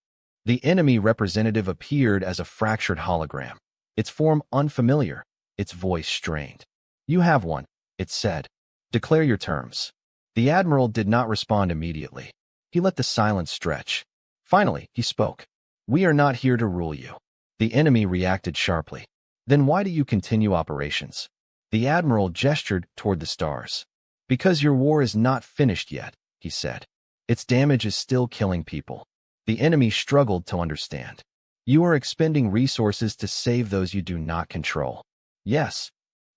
S1: The enemy representative appeared as a fractured hologram, its form unfamiliar, its voice strained. "You have one," it said. "Declare your terms." The admiral did not respond immediately. He let the silence stretch. Finally, he spoke. "We are not here to rule you." The enemy reacted sharply. "Then why do you continue operations?" The admiral gestured toward the stars. "Because your war is not finished yet," he said. "Its damage is still killing people." The enemy struggled to understand. "You are expending resources to save those you do not control." "Yes."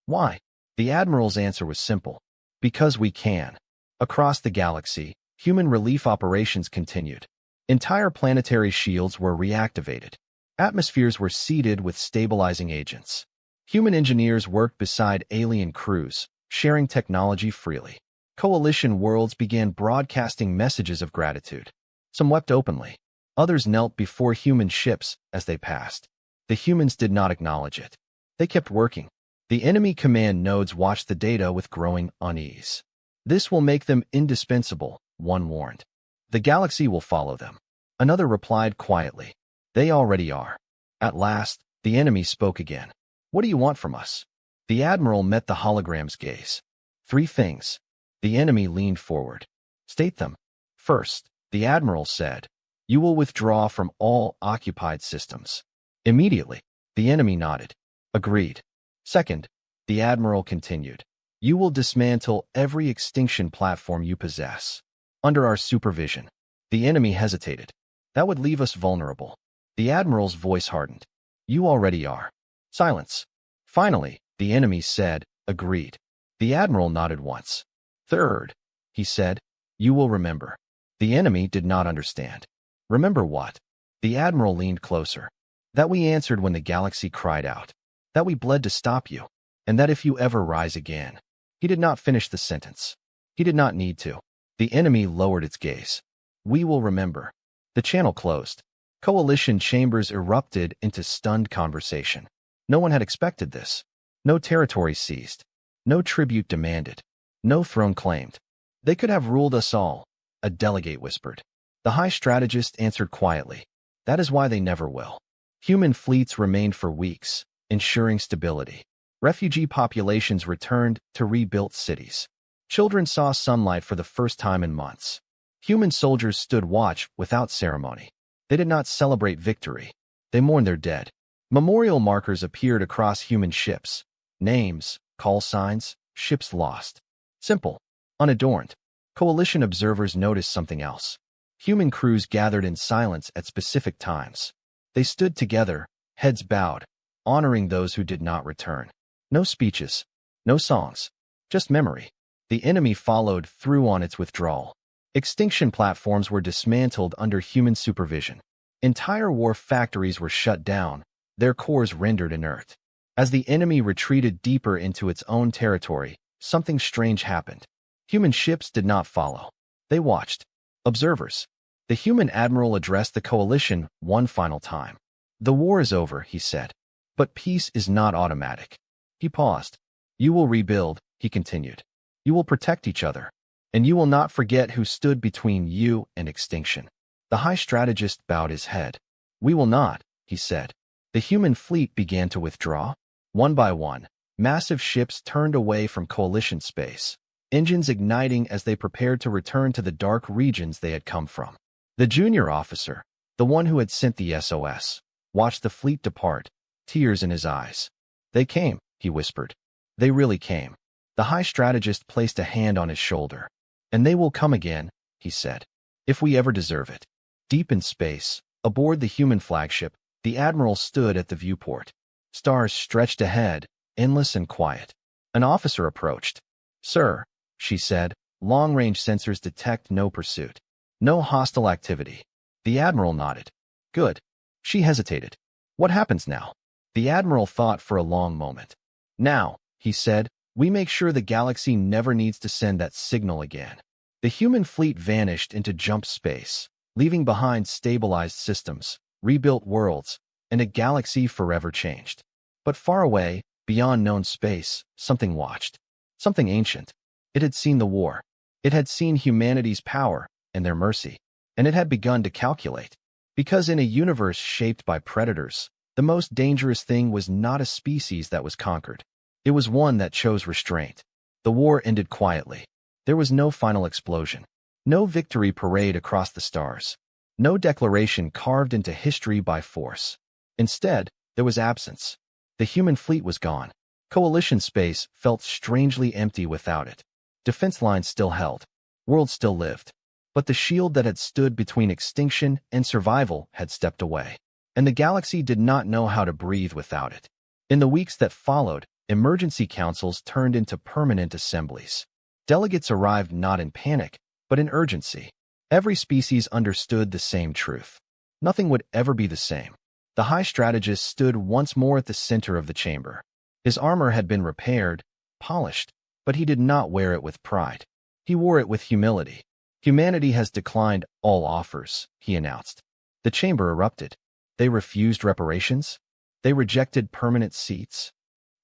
S1: "Why?" The admiral's answer was simple. "Because we can." Across the galaxy, human relief operations continued. Entire planetary shields were reactivated. Atmospheres were seeded with stabilizing agents. Human engineers worked beside alien crews, sharing technology freely. Coalition worlds began broadcasting messages of gratitude. Some wept openly. Others knelt before human ships as they passed. The humans did not acknowledge it. They kept working. The enemy command nodes watched the data with growing unease. "This will make them indispensable," one warned. The galaxy will follow them. Another replied quietly. They already are. At last, the enemy spoke again. What do you want from us? The admiral met the hologram's gaze. 3 things. The enemy leaned forward. State them. First, the admiral said, you will withdraw from all occupied systems. Immediately, the enemy nodded. Agreed. Second, the admiral continued, you will dismantle every extinction platform you possess. Under our supervision. The enemy hesitated. That would leave us vulnerable. The admiral's voice hardened. You already are. Silence. Finally, the enemy said, agreed. The admiral nodded once. Third, he said, you will remember. The enemy did not understand. Remember what? The admiral leaned closer. That we answered when the galaxy cried out. That we bled to stop you. And that if you ever rise again. He did not finish the sentence. He did not need to. The enemy lowered its gaze. We will remember. The channel closed. Coalition chambers erupted into stunned conversation. No one had expected this. No territory seized. No tribute demanded. No throne claimed. They could have ruled us all, a delegate whispered. The high strategist answered quietly. That is why they never will. Human fleets remained for weeks, ensuring stability. Refugee populations returned to rebuilt cities. Children saw sunlight for the first time in months. Human soldiers stood watch without ceremony. They did not celebrate victory. They mourned their dead. Memorial markers appeared across human ships. Names, call signs, ships lost. Simple, unadorned. Coalition observers noticed something else. Human crews gathered in silence at specific times. They stood together, heads bowed, honoring those who did not return. No speeches, no songs, just memory. The enemy followed through on its withdrawal. Extinction platforms were dismantled under human supervision. Entire war factories were shut down, their cores rendered inert. As the enemy retreated deeper into its own territory, something strange happened. Human ships did not follow. They watched. Observers. The human admiral addressed the coalition one final time. The war is over, he said. But peace is not automatic. He paused. You will rebuild, he continued. You will protect each other. And you will not forget who stood between you and extinction. The high strategist bowed his head. We will not, he said. The human fleet began to withdraw. One by one, massive ships turned away from coalition space, engines igniting as they prepared to return to the dark regions they had come from. The junior officer, the one who had sent the SOS, watched the fleet depart, tears in his eyes. They came, he whispered. They really came. The high strategist placed a hand on his shoulder. And they will come again, he said, if we ever deserve it. Deep in space, aboard the human flagship, the admiral stood at the viewport. Stars stretched ahead, endless and quiet. An officer approached. Sir, she said, long-range sensors detect no pursuit. No hostile activity. The admiral nodded. Good. She hesitated. What happens now? The admiral thought for a long moment. Now, he said, we make sure the galaxy never needs to send that signal again. The human fleet vanished into jump space, leaving behind stabilized systems, rebuilt worlds, and a galaxy forever changed. But far away, beyond known space, something watched. Something ancient. It had seen the war. It had seen humanity's power and their mercy. And it had begun to calculate. Because in a universe shaped by predators, the most dangerous thing was not a species that was conquered. It was one that chose restraint. The war ended quietly. There was no final explosion. No victory parade across the stars. No declaration carved into history by force. Instead, there was absence. The human fleet was gone. Coalition space felt strangely empty without it. Defense lines still held. Worlds still lived. But the shield that had stood between extinction and survival had stepped away. And the galaxy did not know how to breathe without it. In the weeks that followed, emergency councils turned into permanent assemblies. Delegates arrived not in panic, but in urgency. Every species understood the same truth. Nothing would ever be the same. The high strategist stood once more at the center of the chamber. His armor had been repaired, polished, but he did not wear it with pride. He wore it with humility. Humanity has declined all offers, he announced. The chamber erupted. They refused reparations. They rejected permanent seats.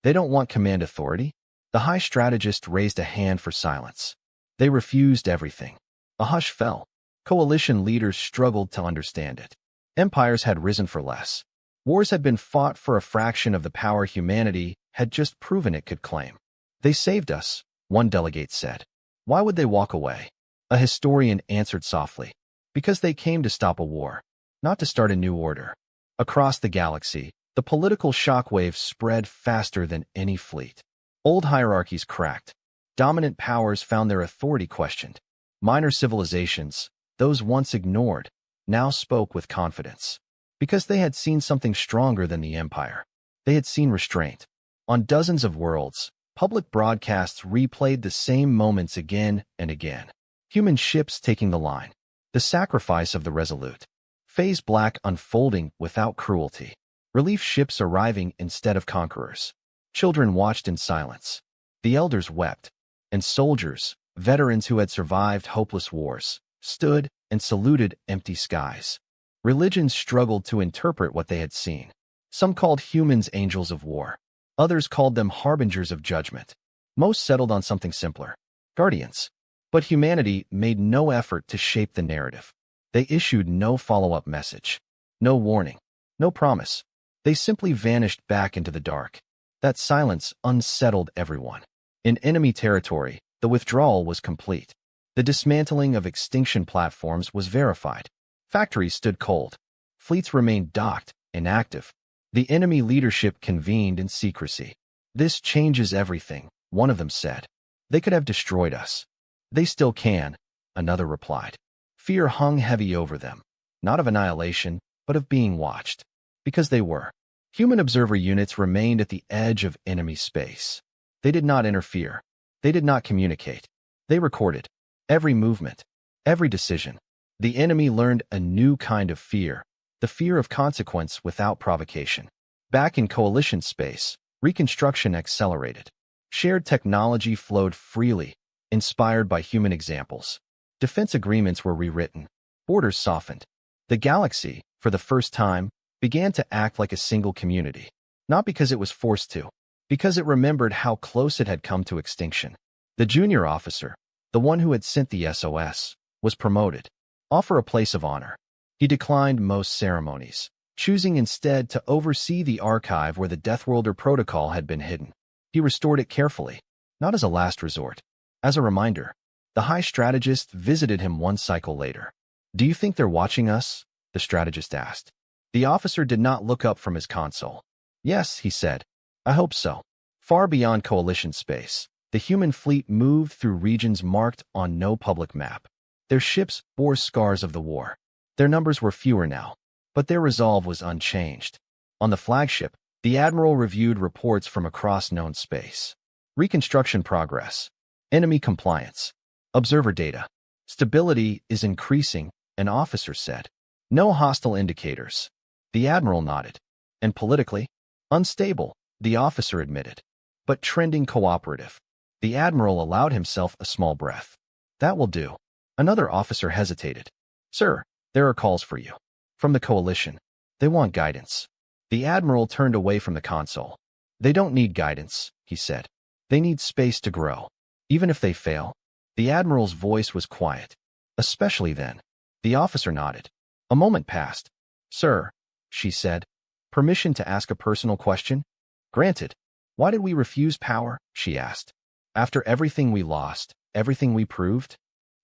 S1: They don't want command authority. The high strategist raised a hand for silence. They refused everything. A hush fell. Coalition leaders struggled to understand it. Empires had risen for less. Wars had been fought for a fraction of the power humanity had just proven it could claim. They saved us, one delegate said. Why would they walk away? A historian answered softly. Because they came to stop a war, not to start a new order. Across the galaxy, the political shockwave spread faster than any fleet. Old hierarchies cracked. Dominant powers found their authority questioned. Minor civilizations, those once ignored, now spoke with confidence. Because they had seen something stronger than the Empire. They had seen restraint. On dozens of worlds, public broadcasts replayed the same moments again and again. Human ships taking the line. The sacrifice of the resolute. Phase Black unfolding without cruelty. Relief ships arriving instead of conquerors. Children watched in silence. The elders wept. And soldiers, veterans who had survived hopeless wars, stood and saluted empty skies. Religions struggled to interpret what they had seen. Some called humans angels of war. Others called them harbingers of judgment. Most settled on something simpler. Guardians. But humanity made no effort to shape the narrative. They issued no follow-up message. No warning. No promise. They simply vanished back into the dark. That silence unsettled everyone. In enemy territory, the withdrawal was complete. The dismantling of extinction platforms was verified. Factories stood cold. Fleets remained docked, inactive. The enemy leadership convened in secrecy. This changes everything, one of them said. They could have destroyed us. They still can, another replied. Fear hung heavy over them, not of annihilation, but of being watched. Because they were. Human observer units remained at the edge of enemy space. They did not interfere. They did not communicate. They recorded every movement, every decision. The enemy learned a new kind of fear, the fear of consequence without provocation. Back in coalition space, reconstruction accelerated. Shared technology flowed freely, inspired by human examples. Defense agreements were rewritten. Borders softened. The galaxy, for the first time, began to act like a single community. Not because it was forced to, because it remembered how close it had come to extinction. The junior officer, the one who had sent the SOS, was promoted. Offer a place of honor. He declined most ceremonies, choosing instead to oversee the archive where the Deathworlder protocol had been hidden. He restored it carefully, not as a last resort. As a reminder, the High Strategist visited him one cycle later. Do you think they're watching us? The strategist asked. The officer did not look up from his console. Yes, he said. I hope so. Far beyond coalition space, the human fleet moved through regions marked on no public map. Their ships bore scars of the war. Their numbers were fewer now, but their resolve was unchanged. On the flagship, the Admiral reviewed reports from across known space. Reconstruction progress. Enemy compliance. Observer data. Stability is increasing, an officer said. No hostile indicators. The Admiral nodded. And politically? Unstable, the officer admitted. But trending cooperative. The Admiral allowed himself a small breath. That will do. Another officer hesitated. Sir, there are calls for you. From the coalition. They want guidance. The Admiral turned away from the console. They don't need guidance, he said. They need space to grow. Even if they fail. The Admiral's voice was quiet. Especially then. The officer nodded. A moment passed. Sir, she said. Permission to ask a personal question? Granted. Why did we refuse power? She asked. After everything we lost, everything we proved?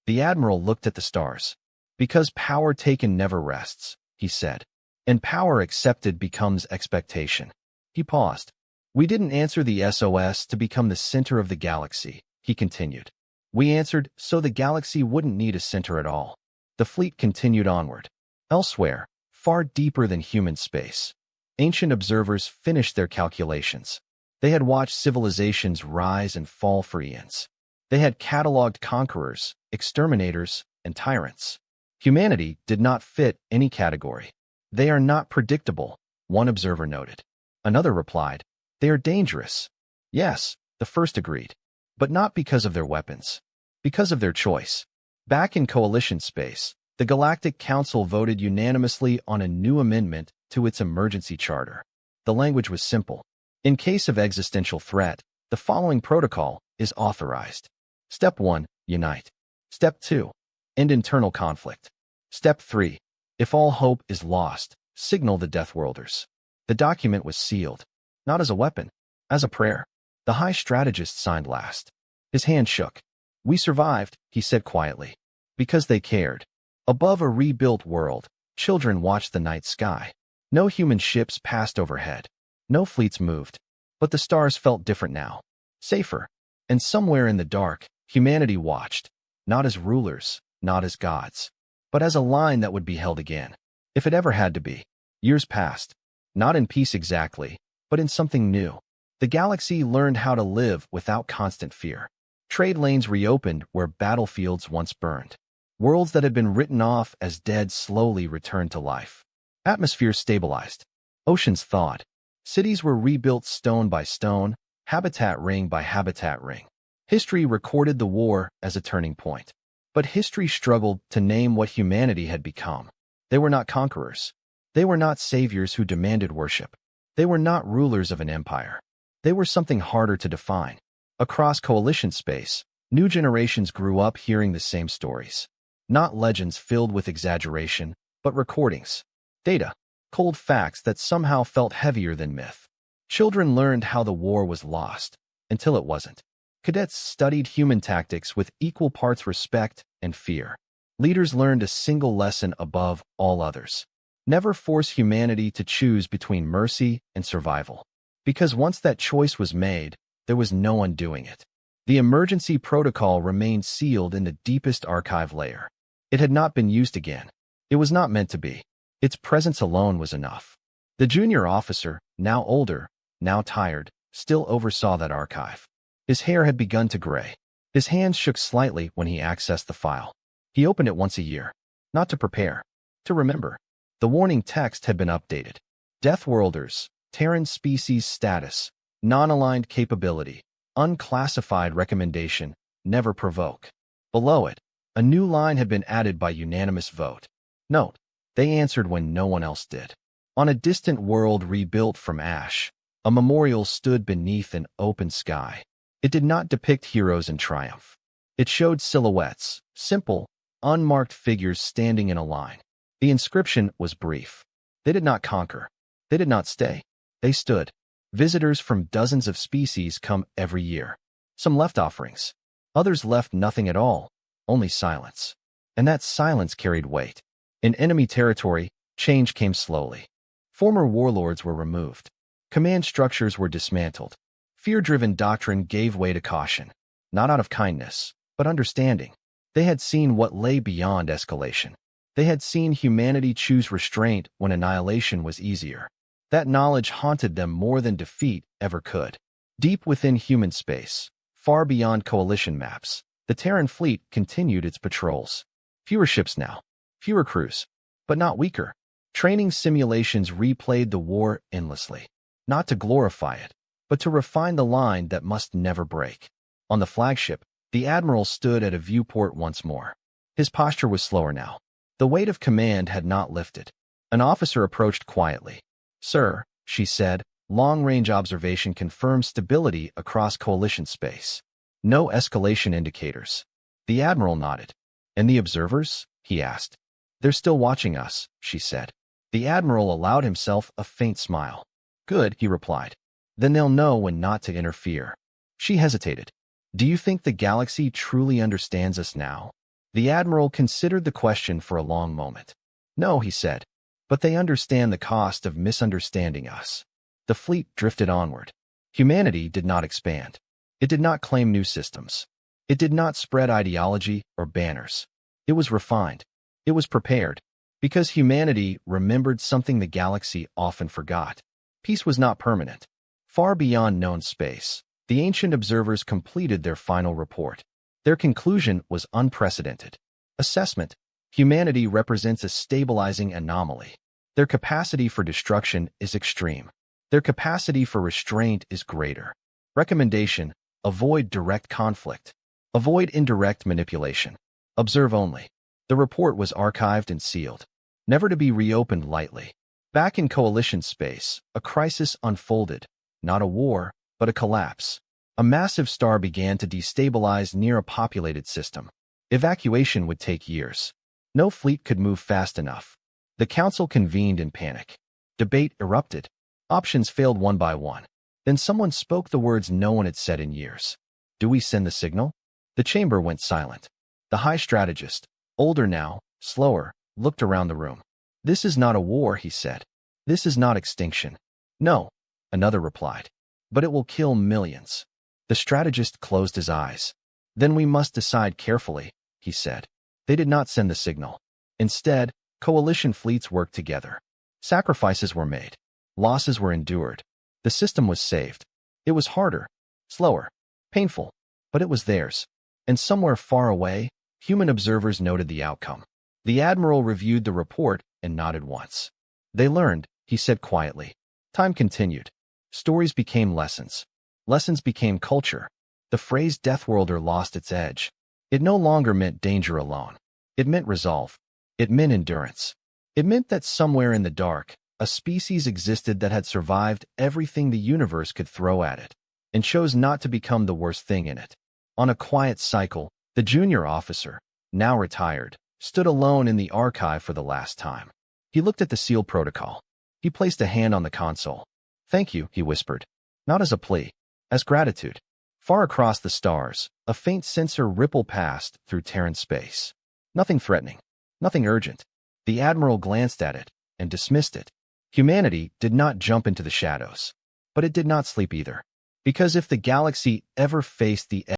S1: The Admiral looked at the stars. Because power taken never rests, he said. And power accepted becomes expectation. He paused. We didn't answer the SOS to become the center of the galaxy, he continued. We answered so the galaxy wouldn't need a center at all. The fleet continued onward. Elsewhere, far deeper than human space. Ancient observers finished their calculations. They had watched civilizations rise and fall for eons. They had cataloged conquerors, exterminators, and tyrants. Humanity did not fit any category. They are not predictable, one observer noted. Another replied, they are dangerous. Yes, the first agreed. But not because of their weapons. Because of their choice. Back in coalition space, the Galactic Council voted unanimously on a new amendment to its emergency charter. The language was simple. In case of existential threat, the following protocol is authorized. Step 1, unite. Step 2, End internal conflict. Step 3. If all hope is lost, signal the Deathworlders. The document was sealed, not as a weapon, as a prayer. The High Strategist signed last. His hand shook. We survived, he said quietly. Because they cared. Above a rebuilt world, children watched the night sky. No human ships passed overhead. No fleets moved. But the stars felt different now. Safer. And somewhere in the dark, humanity watched. Not as rulers, not as gods, but as a line that would be held again. If it ever had to be. Years passed. Not in peace exactly, but in something new. The galaxy learned how to live without constant fear. Trade lanes reopened where battlefields once burned. Worlds that had been written off as dead slowly returned to life. Atmospheres stabilized. Oceans thawed. Cities were rebuilt stone by stone, habitat ring by habitat ring. History recorded the war as a turning point. But history struggled to name what humanity had become. They were not conquerors. They were not saviors who demanded worship. They were not rulers of an empire. They were something harder to define. Across coalition space, new generations grew up hearing the same stories. Not legends filled with exaggeration, but recordings. Data. Cold facts that somehow felt heavier than myth. Children learned how the war was lost, until it wasn't. Cadets studied human tactics with equal parts respect and fear. Leaders learned a single lesson above all others. Never force humanity to choose between mercy and survival. Because once that choice was made, there was no undoing it. The emergency protocol remained sealed in the deepest archive layer. It had not been used again. It was not meant to be. Its presence alone was enough. The junior officer, now older, now tired, still oversaw that archive. His hair had begun to gray. His hands shook slightly when he accessed the file. He opened it once a year. Not to prepare. To remember. The warning text had been updated. Deathworlders, Terran species status, non-aligned capability, unclassified recommendation, never provoke. Below it, a new line had been added by unanimous vote. Note, they answered when no one else did. On a distant world rebuilt from ash, a memorial stood beneath an open sky. It did not depict heroes in triumph. It showed silhouettes, simple, unmarked figures standing in a line. The inscription was brief. They did not conquer. They did not stay. They stood. Visitors from dozens of species come every year. Some left offerings. Others left nothing at all, only silence. And that silence carried weight. In enemy territory, change came slowly. Former warlords were removed. Command structures were dismantled. Fear-driven doctrine gave way to caution. Not out of kindness, but understanding. They had seen what lay beyond escalation. They had seen humanity choose restraint when annihilation was easier. That knowledge haunted them more than defeat ever could. Deep within human space, far beyond coalition maps, the Terran fleet continued its patrols. Fewer ships now, fewer crews, but not weaker. Training simulations replayed the war endlessly, not to glorify it, but to refine the line that must never break. On the flagship, the admiral stood at a viewport once more. His posture was slower now. The weight of command had not lifted. An officer approached quietly. Sir, she said, long-range observation confirms stability across coalition space. No escalation indicators. The admiral nodded. And the observers? He asked. They're still watching us, she said. The admiral allowed himself a faint smile. Good, he replied. Then they'll know when not to interfere. She hesitated. Do you think the galaxy truly understands us now? The admiral considered the question for a long moment. No, he said, but they understand the cost of misunderstanding us. The fleet drifted onward. Humanity did not expand. It did not claim new systems. It did not spread ideology or banners. It was refined. It was prepared. Because humanity remembered something the galaxy often forgot. Peace was not permanent. Far beyond known space, the ancient observers completed their final report. Their conclusion was unprecedented. Assessment: humanity represents a stabilizing anomaly. Their capacity for destruction is extreme. Their capacity for restraint is greater. Recommendation: avoid direct conflict. Avoid indirect manipulation. Observe only. The report was archived and sealed, never to be reopened lightly. Back in coalition space, a crisis unfolded. Not a war, but a collapse. A massive star began to destabilize near a populated system. Evacuation would take years. No fleet could move fast enough. The council convened in panic. Debate erupted. Options failed one by one. Then someone spoke the words no one had said in years. Do we send the signal? The chamber went silent. The high strategist, older now, slower, looked around the room. This is not a war, he said. This is not extinction. No, another replied. But it will kill millions. The strategist closed his eyes. Then we must decide carefully, he said. They did not send the signal. Instead, coalition fleets worked together. Sacrifices were made. Losses were endured. The system was saved. It was harder, slower, painful, but it was theirs. And somewhere far away, human observers noted the outcome. The admiral reviewed the report and nodded once. They learned, he said quietly. Time continued. Stories became lessons. Lessons became culture. The phrase Deathworlder lost its edge. It no longer meant danger alone. It meant resolve. It meant endurance. It meant that somewhere in the dark, a species existed that had survived everything the universe could throw at it, and chose not to become the worst thing in it. On a quiet cycle, the junior officer, now retired, stood alone in the archive for the last time. He looked at the seal protocol. He placed a hand on the console. Thank you, he whispered. Not as a plea, as gratitude. Far across the stars, a faint sensor rippled past through Terran space. Nothing threatening, nothing urgent. The admiral glanced at it and dismissed it. Humanity did not jump into the shadows, but it did not sleep either. Because if the galaxy ever faced the